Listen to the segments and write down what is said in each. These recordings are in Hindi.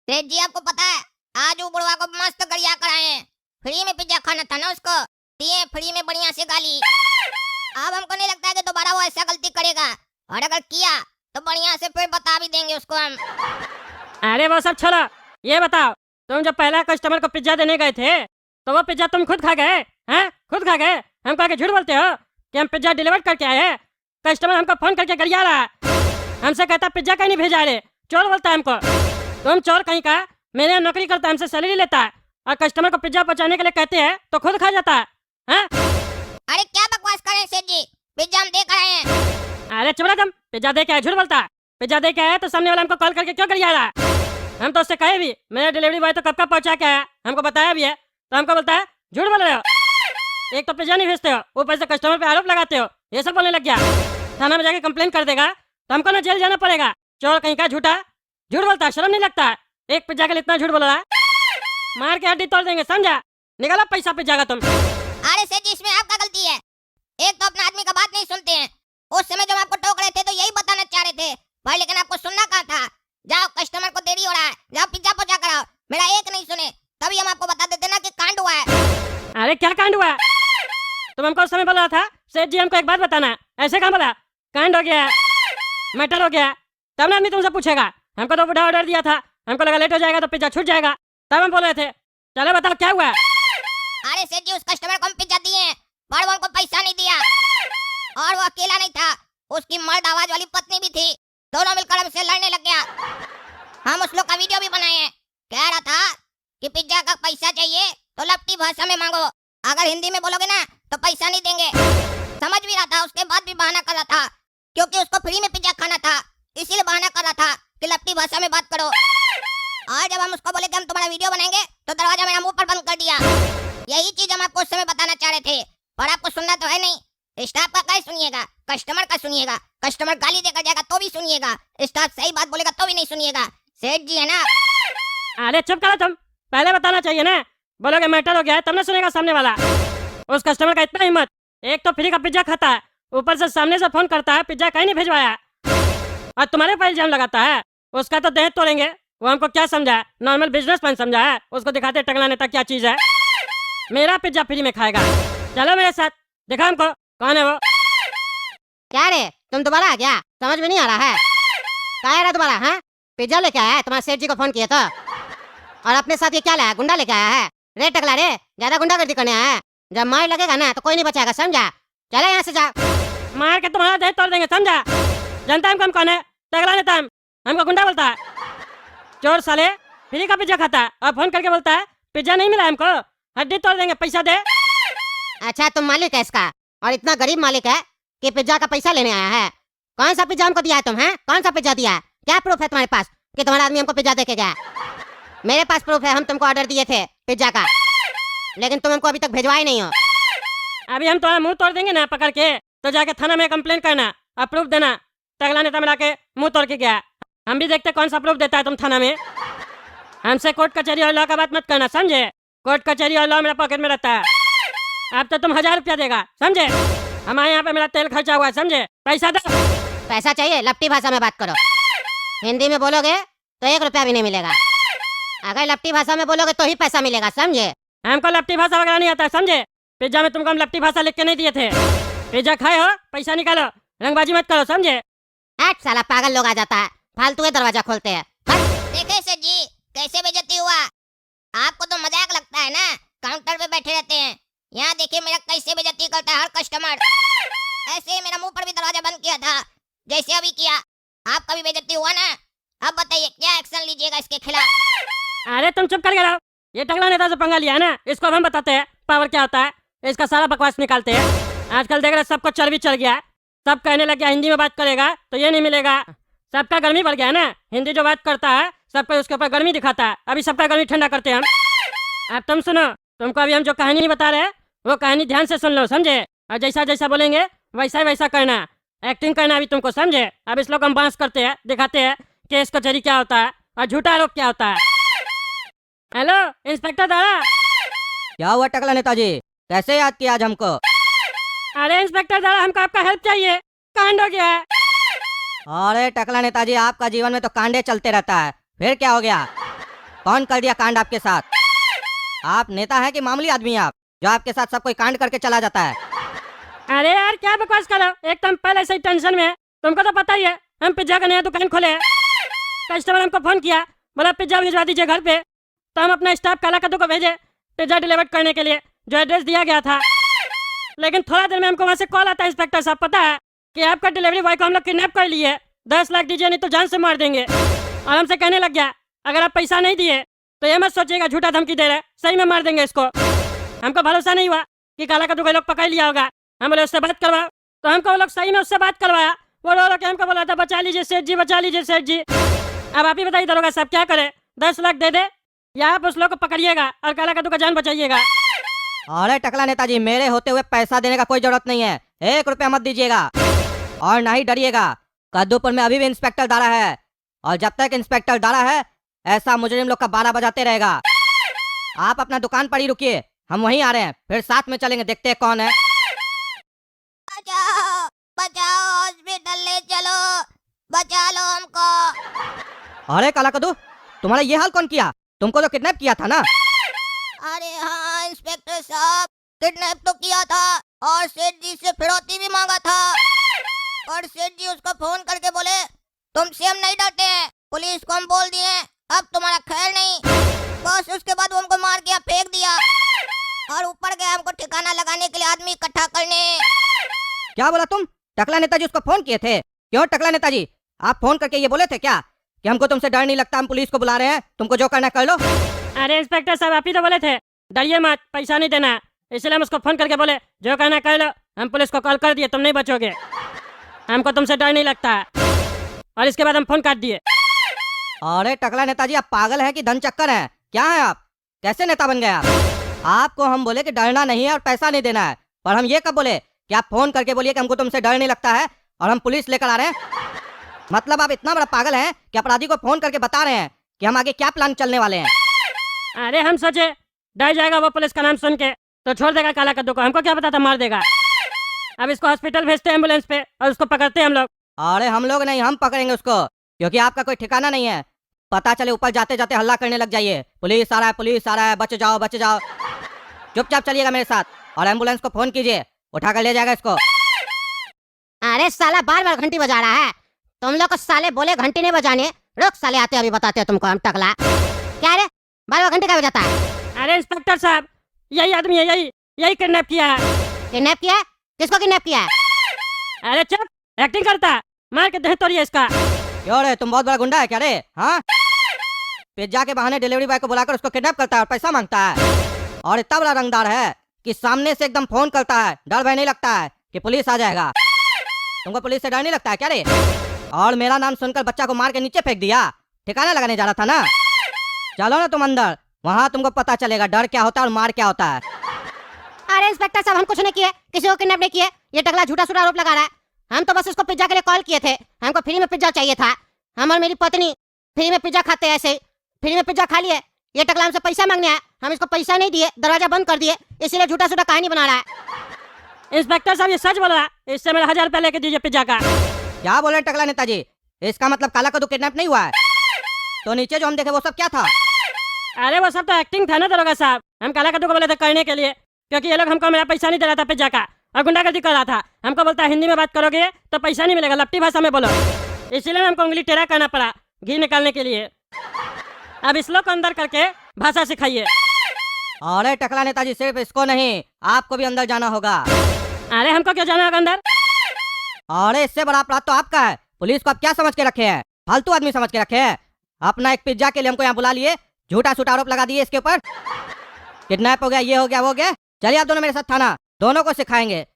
सेठ जी आपको पता है आज वो बुढ़वा को मस्त गरिया कराए हैं। फ्री में पिज्जा खाना था ना उसको, दिए फ्री में बढ़िया से गाली। अब हमको नहीं लगता है कि दोबारा वो ऐसा गलती करेगा, और अगर किया तो बढ़िया से फिर बता भी देंगे उसको हम। अरे वो सब छोड़ो, ये बताओ तुम जब पहला कस्टमर को पिज्जा देने गए थे तो वो पिज्जा तुम खुद खा गए हैं? खुद खा गए? हमको आके झूठ बोलते हो कि हम पिज्जा डिलीवर करके आए हैं। कस्टमर हमको फोन करके गरिया रहा है, हमसे कहता पिज्जा कहीं नहीं भेजा रे, चोर बोलता है हमको। तुम चोर कहीं का, मेरे यहाँ नौकरी करता है, हमसे सैलरी लेता है और कस्टमर को पिज्जा पहुंचाने के लिए कहते हैं तो खुद खा जाता है। अरे क्या बकवास कर रहे हैं सेठ जी, पिज्जा हम देकर आए हैं। अरे चुप रह तुम, पिज्जा दे के आए, झूठ बोलता है। पिज्जा दे के आया तो सामने वाला हमको कॉल करके क्यों गरिया रहा है? हम तो उससे कहे भी मेरा डिलीवरी बॉय तो कब का पहुंचा के आया, हमको बताया भी है, तो हमको बोलता है झूठ बोल रहे हो। एक तो पिज्जा नहीं भेजते हो, ऊपर से कस्टमर पे आरोप लगाते हो, ये सब बोलने लग गया। थाना में जाके कंप्लेन कर देगा तो हमको ना जेल जाना पड़ेगा। चोर कहीं का, झूठा झूठ बोलता है, शर्म नहीं लगता है? एक पिज्जा के लिए इतना झूठ बोल रहा है, मार के हड्डी तोड़ देंगे, समझा? निकालो पैसा पिज्जा का तुम। अरे सेठ जी इसमें आपका गलती है, एक तो अपना आदमी का बात नहीं सुनते हैं। उस समय जब आपको टोक रहे थे तो यही बताना चाह रहे थे भाई, लेकिन आपको सुनना कहाँ था। जाओ कस्टमर को देरी हो रहा है, जाओ पिज्जा पहुंचा कर आओ। मेरा एक नहीं सुने तभी हम आपको बता देते ना कि कांड हुआ है। अरे क्या कांड हुआ? तुम हमको उस समय बोल रहा था सेठ जी हमको एक बात बताना है, ऐसे कहाँ बोला? कांड हो गया, मैटर हो गया, तब ना आदमी तुमसे पूछेगा। हमको तो बुढ़ा ऑर्डर दिया था, हमको लगा लेट हो जाएगा तो पिज्जा छूट जाएगा, तब हम बोल रहे थे। चलो बताओ क्या हुआ? अरे सेठ जी उस कस्टमर को हम पिज्जा दिए हैं पर वो हमको पैसा नहीं दिया, और वो अकेला नहीं था, उसकी मर्द आवाज वाली पत्नी भी थी, दोनों मिलकर हमसे लड़ने लग गया। हम उस लोग का वीडियो भी बनाए हैं, कह रहा था कि पिज्जा का पैसा चाहिए तो लपटी भाषा में मांगो, अगर हिंदी में बोलोगे ना तो पैसा नहीं देंगे। समझ भी रहा था, उसके बाद भी बहाना कर रहा था क्योंकि उसको फ्री में पिज्जा खाना था, इसीलिए बहाना कर रहा था कि लपटी भाषा में बात करो। और जब हम उसको बोले कि हम तुम्हारा वीडियो बनाएंगे तो दरवाजा मेरा मुंह पर बंद कर दिया। यही चीज हम आपको उस समय बताना चाह रहे थे, पर आपको सुनना तो है नहीं। स्टाफ का क्या सुनिएगा, कस्टमर का सुनिएगा। कस्टमर गाली देकर जाएगा तो भी सुनिएगा, स्टाफ सही बात बोलेगा तो भी नहीं सुनिएगा। सेठ जी है ना। अरे चुप करो तुम, पहले बताना चाहिए ना, बोलोगे मैटर हो गया है तब ना सुनेगा सामने वाला। उस कस्टमर का इतना हिम्मत, एक तो फ्री का पिज्जा खाता है, ऊपर से सामने से फोन करता है पिज्जा कहीं नहीं भिजवाया, और तुम्हारे पर इल्जाम लगाता है। उसका तो देह तोड़ेंगे, वो हमको क्या समझा है, नॉर्मल बिजनेसमैन समझा है? उसको दिखाते टकला नेता क्या चीज है। मेरा पिज्जा फ्री में खाएगा, चलो मेरे साथ, दिखा हमको कौन है वो। क्या रे तुम दोबारा आ गया? समझ में नहीं आ रहा है क्या है दोबारा? है पिज्जा लेके आया है, तुम्हारे सेठ जी को फोन किया था, और अपने साथ ये क्या लाया? गुंडा लेके आया है? रे टकला रे, ज्यादा गुंडागर्दी करने आया है, जब मार लगेगा ना तो कोई नहीं बचाएगा, समझा? चले यहाँ से जा, मार के तुम्हारा देह तोड़ देंगे, समझा? जानता है हम कौन है? टकला नेता हमको गुंडा बोलता है। चोर साले, फ्री का पिज्जा खाता है और फोन करके बोलता है पिज्जा नहीं मिला हमको, हड्डी तोड़ देंगे, पैसा दे। अच्छा तुम मालिक है इसका, और इतना गरीब मालिक है कि पिज्जा का पैसा लेने आया है? कौन सा पिज्जा हमको दिया है तुम? है कौन सा पिज्जा दिया है? क्या प्रूफ है तुम्हारे पास कि तुम्हारा आदमी हमको पिज्जा दे के गया? मेरे पास प्रूफ है, हम तुमको ऑर्डर दिए थे पिज्जा का, लेकिन तुम हमको अभी तक भिजवाए नहीं हो। अभी हम तुम्हारा मुंह तोड़ देंगे ना पकड़ के, तो जाके थाना में कंप्लेन करना और प्रूफ देना। टकला नेता मिला के मुंह तोड़ के गया, हम भी देखते कौन सा प्रूफ देता है तुम थाना में। हमसे कोर्ट कचहरी और लॉ का बात मत करना, समझे? कोर्ट कचहरी और लॉ मेरा पॉकेट में रहता है। अब तो तुम 1000 रुपया देगा, समझे? हमारे यहाँ पे मेरा तेल खर्चा हुआ है, समझे? पैसा दो। पैसा चाहिए? लपटी भाषा में बात करो, हिंदी में बोलोगे तो 1 रुपया भी नहीं मिलेगा, अगर लपटी भाषा में बोलोगे तो ही पैसा मिलेगा, समझे? हमको लपटी भाषा वगैरह नहीं आता, समझे? पिज्जा में तुमको हम लपटी भाषा लिख के नहीं दिए थे। पिज्जा खाए हो, पैसा निकालो, रंगबाजी मत करो, समझे? हट साला, पागल लोग आ जाता है, फालतू दरवाजा खोलते हैं। देखे सेठ जी कैसे बेइज्जती हुआ, आपको तो मजाक लगता है ना, काउंटर पे बैठे रहते हैं, यहाँ देखिए मेरा कैसे बेइज्जती करता है हर कस्टमर। ऐसे ही मेरा मुंह पर भी दरवाजा बंद किया था जैसे अभी किया, आपका भी बेइज्जती हुआ ना। अब बताइए क्या एक्शन लीजिएगा इसके खिलाफ? अरे तुम चुप कर रहो, ये टकला नेता से पंगा लिया है ना, इसको अब हम बताते हैं पावर क्या होता है, इसका सारा बकवास निकालते हैं। आजकल देख रहे सबको चर्बी चढ़ गया, सब कहने लग गया हिंदी में बात करेगा तो ये नहीं मिलेगा। सबका गर्मी बढ़ गया है ना, हिंदी जो बात करता है सबको उसके ऊपर गर्मी दिखाता है, अभी सबका गर्मी ठंडा करते हैं हम। अब तुम सुनो, तुमको अभी हम जो कहानी नहीं बता रहे वो कहानी ध्यान से सुन लो, समझे? और जैसा जैसा बोलेंगे वैसा ही वैसा करना, एक्टिंग करना अभी तुमको, समझे? अब इस लोग हम बांस करते हैं, दिखाते हैं केस कचहरी क्या होता है और झूठा आरोप क्या होता है। हेलो इंस्पेक्टर दादा। क्या हुआ टकला नेताजी, कैसे याद किया आज हमको? अरे इंस्पेक्टर दादा हमको आपका हेल्प चाहिए, कांड हो गया है। अरे टकला नेताजी, आपका जीवन में तो कांडे चलते रहता है, फिर क्या हो गया? कौन कर दिया कांड आपके साथ? आप नेता हैं कि मामूली आदमी आप, जो आपके साथ सब कोई कांड करके चला जाता है? अरे यार क्या बकवास करो, एक तो हम पहले से ही टेंशन में है। तुमको तो पता ही है हम पिज्जा का नया दुकान खोले हैं। कस्टमर हमको फोन किया, बोला पिज्जा भिजवा दीजिए घर पे। तो हम अपना स्टाफ काला कद्दू को भेजे पिज्जा डिलीवर करने के लिए, जो एड्रेस दिया गया था। लेकिन थोड़ा देर में हमको वहाँ से कॉल आता है, इंस्पेक्टर साहब पता है कि आपका डिलीवरी बॉय को हम लोग किडनैप कर लिए, 10 लाख दीजिए नहीं तो जान से मार देंगे। और हमसे कहने लग गया अगर आप पैसा नहीं दिए तो ये मत सोचिएगा झूठा धमकी दे रहे, सही में मार देंगे इसको। हमको भरोसा नहीं हुआ कि काला कद्दू को लोग पकड़ लिया होगा। हम बोले उससे बात करवाओ, तो हमको वो लोग सही में उससे बात करवाया। वो लोग हमको बोला था बचा लीजिए सेठ जी, बचा लीजिए सेठ जी। अब आप ही बताइए दरोगा साहब क्या करे, 10 लाख दे दे या आप उस लोग को पकड़िएगा और काला कद्दू का जान बचाइएगा। अरे टकला नेताजी, मेरे होते हुए पैसा देने का कोई जरूरत नहीं है, 1 रुपया मत दीजिएगा और ना ही डरिएगा। कद्दूपुर में अभी भी इंस्पेक्टर दारा है और जब तक इंस्पेक्टर दारा है ऐसा मुजरिम लोग का 12 बजाते रहेगा। आप अपना दुकान पर ही रुकिए, हम वहीं आ रहे हैं, फिर साथ में चलेंगे, देखते हैं कौन है। बचाओ बचाओ, हॉस्पिटल ले चलो, बचा लो हमको। अरे काला कद्दू, तुम्हारा ये हाल कौन किया? तुमको तो किडनैप किया था ना? अरे हाँ इंस्पेक्टर साहब, किडनैप तो किया था और सेठ जी से फिरौती भी मांगा था। और सेठ जी उसको फोन करके बोले तुमसे हम नहीं डरते हैं, पुलिस को हम बोल दिए, अब तुम्हारा खैर नहीं। बस उसके बाद वो हमको मार के फेंक दिया और ऊपर गया हमको ठिकाना लगाने के लिए आदमी इकट्ठा करने। क्या बोला तुम? टकला नेताजी उसको फोन किए थे? क्यों टकला नेताजी, आप फोन करके ये बोले थे क्या कि हमको तुमसे डर नहीं लगता, हम पुलिस को बुला रहे हैं, तुमको जो करना कर लो? अरे इंस्पेक्टर साहब आप ही तो बोले थे डरिए मत, पैसा नहीं देना, इसलिए हम उसको फोन करके बोले जो करना कर लो। हम पुलिस को कॉल कर दिए, तुम नहीं बचोगे, हमको तुमसे डर नहीं लगता। और इसके बाद हम फोन काट दिए। अरे टकला नेताजी, आप पागल हैं कि धन चक्कर हैं? क्या है आप? कैसे नेता बन गए आप? आपको हम बोले कि डरना नहीं है और पैसा नहीं देना है, पर हम ये कब बोले कि आप फोन करके बोलिए कि हमको तुमसे डर नहीं लगता है और हम पुलिस लेकर आ रहे हैं? मतलब आप इतना बड़ा पागल हैं कि अपराधी को फोन करके बता रहे हैं कि हम आगे क्या प्लान चलने वाले हैं। अरे हम सोचे डर जाएगा वो पुलिस का नाम सुन के तो छोड़ देगा काला कद्दू को, हमको क्या पता था मार देगा। अब इसको हॉस्पिटल भेजते हैं एम्बुलेंस पे और उसको पकड़ते हैं हम लोग। अरे हम लोग नहीं, हम पकड़ेंगे उसको, क्योंकि आपका कोई ठिकाना नहीं है। पता चले ऊपर जाते जाते हल्ला करने लग जाइए पुलिस आ रहा है, पुलिस आ रहा है, बच जाओ बच जाओ। चुपचाप चलिएगा मेरे साथ और एम्बुलेंस को फोन कीजिए, उठा कर ले जाएगा इसको। अरे साला बार बार घंटी बजा रहा है, तुम लोग को साले बोले घंटी नहीं बजाने, रुक साले आते अभी बताते हैं तुमको हम। टकला क्या रे बार बार घंटी क्या बजाता है? अरे इंस्पेक्टर साहब यही आदमी है, यही किडनैप किया है। किडनैप किया है? किसको किडनैप किया है? अरे चुप, एक्टिंग करता है, मार के देह तोड़िए इसका। क्यों रे, तुम बहुत बड़ा गुंडा है क्या रे? हाँ, पिज्जा के बहाने डिलीवरी बॉय को बुलाकर उसको किडनैप करता है और पैसा मांगता है, और इतना बड़ा रंगदार है कि सामने से एकदम फोन करता है, डर भय नहीं लगता है कि पुलिस आ जाएगा। तुमको पुलिस से डर नहीं लगता है क्या रे? और मेरा नाम सुनकर बच्चा को मार के नीचे फेंक दिया, ठिकाना लगाने जा रहा था ना? चलो ना तुम अंदर, वहाँ तुमको पता चलेगा डर क्या होता है और मार क्या होता है। अरे इंस्पेक्टर साहब हम कुछ नहीं किए, किसी को किडनैप नहीं किए, ये टकला झूठा सूठा आरोप लगा रहा है। हम तो बस इसको पिज्जा के लिए कॉल किए थे, हमको फ्री में पिज्जा चाहिए था। हम और मेरी पत्नी फ्री में पिज्जा खाते हैं, ऐसे ही फ्री में पिज्जा खा लिए। ये टकला हमसे पैसा मांगने आया, हम इसको पैसा नहीं दिए, दरवाजा बंद कर दिए, इसीलिए झूठा सूठा कहानी बना रहा है। इंस्पेक्टर साहब ये सच बोल रहा है, इससे मेरा 1000 रुपया लेके दीजिए पिज्जा का। क्या बोल रहे हैं टकला नेताजी? इसका मतलब काला कद्दू किडनैप नहीं हुआ है? तो नीचे जो हम देखे वो सब क्या था? अरे वो सब तो एक्टिंग था ना दरोगा साहब, हम काला कद्दू को बोले थे करने के लिए, क्योंकि ये लोग हमको मेरा पैसा नहीं दे रहा था पिज्जा का और गुंडागर्दी कर रहा था। हमको बोलता है हिंदी में बात करोगे तो पैसा नहीं मिलेगा, लपटी भाषा में बोलो, इसीलिए हमको उंगली टेढ़ा करना पड़ा घी निकालने के लिए। अब इस लोग को अंदर करके भाषा सिखाइए। अरे टकला नेताजी, सिर्फ इसको नहीं, आपको भी अंदर जाना होगा। अरे हमको क्यों जाना होगा अंदर? अरे इससे बड़ा अपराध तो आपका है। पुलिस को आप क्या समझ के रखे हैं? फालतू आदमी समझ के रखे हैं। अपना एक पिज्जा के लिए हमको यहाँ बुला लिए, झूठा सूठा आरोप लगा दिए इसके ऊपर, किडनैप हो गया, ये हो गया, वो हो गया। चलिए आप दोनों मेरे साथ थाना, दोनों को सिखाएंगे।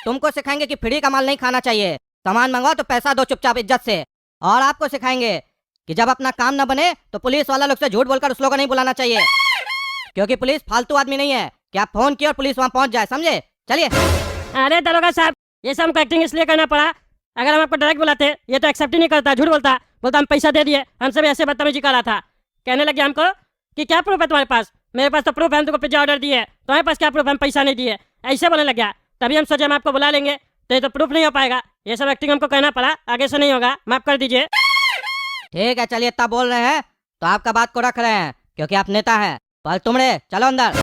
तुमको सिखाएंगे कि फ्री का माल नहीं खाना चाहिए, सामान मंगवाओ तो पैसा दो चुपचाप इज्जत से। और आपको सिखाएंगे कि जब अपना काम न बने तो पुलिस वाला लोग से झूठ बोलकर उस लोग को नहीं बुलाना चाहिए, क्योंकि पुलिस फालतू आदमी नहीं है कि आप फोन किए और पुलिस वहाँ पहुँच जाए, समझे? चलिए। अरे दरोगा साहब ये सब हमको एक्टिंग इसलिए करना पड़ा, अगर हम आपको डायरेक्ट बुलाते ये तो एक्सेप्ट ही नहीं करता, झूठ बोलता, बोलता हम पैसा दे दिए, हमसे भी ऐसे बदतमीजी कर रहा था। कहने लगे हमको कि क्या प्रूफ है तुम्हारे पास? मेरे पास तो प्रूफ है, हम तुमको पिज्जा ऑर्डर दिए, तुम्हारे पास क्या प्रूफ है हम पैसा नहीं दिए? ऐसे बोलने लग गया। तभी हम सोचे हम आपको बुला लेंगे तो ये तो प्रूफ नहीं हो पाएगा, ये सब एक्टिंग हमको करना पड़ा, आगे से नहीं होगा, माफ कर दीजिए। ठीक है, चलिए इतना बोल रहे हैं तो आपका बात को रख रहे हैं क्योंकि आप नेता हैं। पर तुमरे चलो अंदर।